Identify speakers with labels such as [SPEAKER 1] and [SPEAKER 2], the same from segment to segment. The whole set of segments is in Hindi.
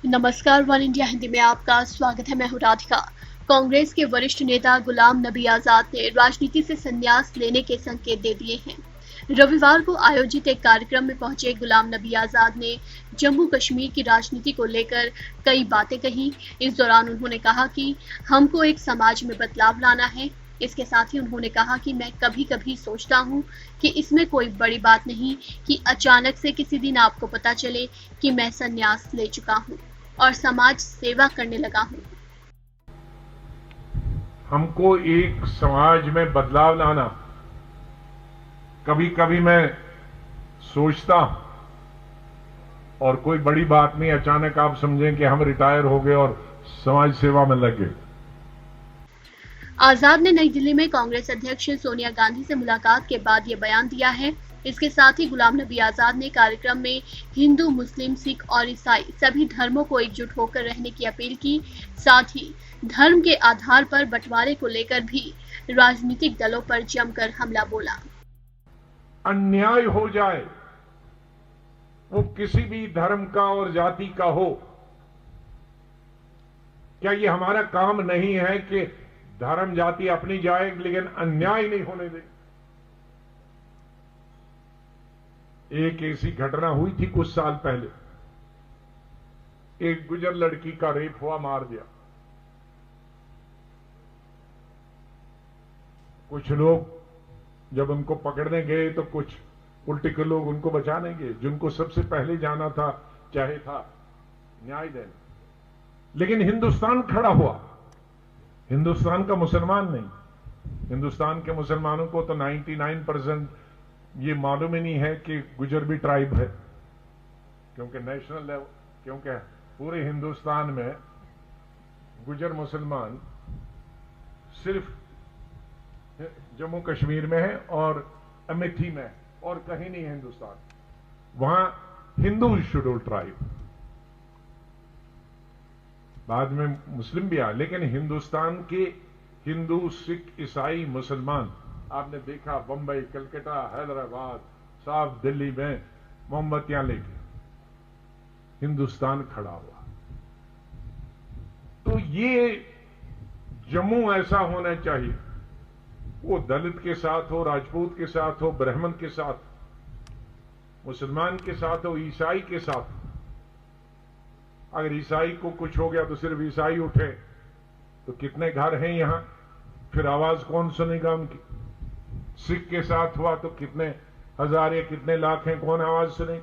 [SPEAKER 1] नमस्कार, वन इंडिया हिंदी में आपका स्वागत है। मैं हूं राधिका। कांग्रेस के वरिष्ठ नेता गुलाम नबी आजाद ने राजनीति से संन्यास लेने के संकेत दे दिए हैं। रविवार को आयोजित एक कार्यक्रम में पहुंचे गुलाम नबी आजाद ने जम्मू कश्मीर की राजनीति को लेकर कई बातें कही। इस दौरान उन्होंने कहा कि हमको एक समाज में बदलाव लाना है। इसके साथ ही उन्होंने कहा कि मैं कभी कभी सोचता हूं कि इसमें कोई बड़ी बात नहीं कि अचानक से किसी दिन आपको पता चले कि मैं संन्यास ले चुका हूं और समाज सेवा करने लगा हूं।
[SPEAKER 2] हमको एक समाज में बदलाव लाना, कभी कभी मैं सोचता हूं और कोई बड़ी बात नहीं, अचानक आप समझें कि हम रिटायर हो गए और समाज सेवा में लग गए।
[SPEAKER 1] आजाद ने नई दिल्ली में कांग्रेस अध्यक्ष सोनिया गांधी से मुलाकात के बाद ये बयान दिया है। इसके साथ ही गुलाम नबी आजाद ने कार्यक्रम में हिंदू, मुस्लिम, सिख और ईसाई सभी धर्मों को एकजुट होकर रहने की अपील की। साथ ही धर्म के आधार पर बंटवारे को लेकर भी राजनीतिक दलों पर जमकर हमला बोला।
[SPEAKER 2] अन्याय हो जाए, वो किसी भी धर्म का और जाति का हो, क्या ये हमारा काम नहीं है कि धर्म जाति अपनी जाए लेकिन अन्याय नहीं होने दे। एक ऐसी घटना हुई थी कुछ साल पहले, एक गुजर लड़की का रेप हुआ, मार दिया। कुछ लोग जब उनको पकड़ने गए तो कुछ पॉलिटिकल लोग उनको बचाने गए, जिनको सबसे पहले जाना था, चाहे था न्याय देना। लेकिन हिंदुस्तान खड़ा हुआ, हिंदुस्तान का मुसलमान नहीं। हिंदुस्तान के मुसलमानों को तो 99% ये मालूम ही नहीं है कि गुजर भी ट्राइब है, क्योंकि नेशनल लेवल, क्योंकि पूरे हिंदुस्तान में गुजर मुसलमान सिर्फ जम्मू कश्मीर में है और अमेठी में है और कहीं नहीं है हिंदुस्तान। वहां हिंदू शेड्यूल ट्राइब, बाद में मुस्लिम भी आए, लेकिन हिंदुस्तान के हिंदू, सिख, ईसाई, मुसलमान आपने देखा बंबई, कलकत्ता, हैदराबाद, साफ दिल्ली में मोमबत्तियां लेके हिंदुस्तान खड़ा हुआ। तो ये जम्मू ऐसा होना चाहिए, वो दलित के साथ हो, राजपूत के साथ हो, ब्राह्मण के साथ, मुसलमान के साथ हो, ईसाई के साथ। अगर ईसाई को कुछ हो गया तो सिर्फ ईसाई उठे तो कितने घर हैं यहां, फिर आवाज कौन सुनेगा उनकी। सिख के साथ हुआ तो कितने हजार या कितने लाख हैं, कौन आवाज सुने।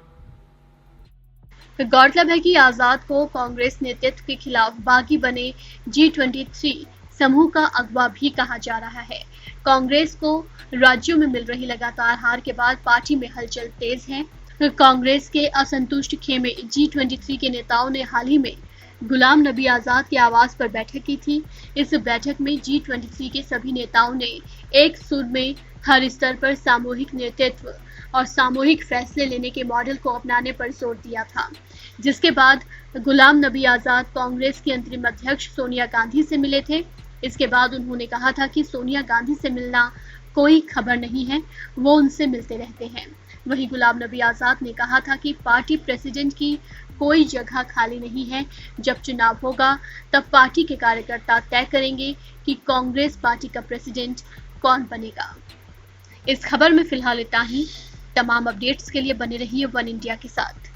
[SPEAKER 1] गौरतलब है कि आजाद को कांग्रेस नेतृत्व के खिलाफ बागी बने G23 समूह का अगवा भी कहा जा रहा है। कांग्रेस को राज्यों में मिल रही लगातार हार के बाद पार्टी में हलचल तेज है। कांग्रेस के असंतुष्ट खेमे G23 के नेताओं ने हाल ही में गुलाम नबी आजाद के आवास पर बैठक की थी। इस बैठक में G23 के सभी नेताओं ने एक सुर में हर स्तर पर सामूहिक नेतृत्व और सामूहिक फैसले लेने के मॉडल को अपनाने पर जोर दिया था। जिसके बाद गुलाम नबी आजाद कांग्रेस की अंतरिम अध्यक्ष सोनिया गांधी से मिले थे। इसके बाद उन्होंने कहा था कि सोनिया गांधी से मिलना कोई खबर नहीं है, वो उनसे मिलते रहते हैं। वहीं गुलाम नबी आजाद ने कहा था कि पार्टी प्रेसिडेंट की कोई जगह खाली नहीं है। जब चुनाव होगा तब पार्टी के कार्यकर्ता तय करेंगे कि कांग्रेस पार्टी का प्रेसिडेंट कौन बनेगा। इस खबर में फिलहाल इतना ही। तमाम अपडेट्स के लिए बने रहिए वन इंडिया के साथ।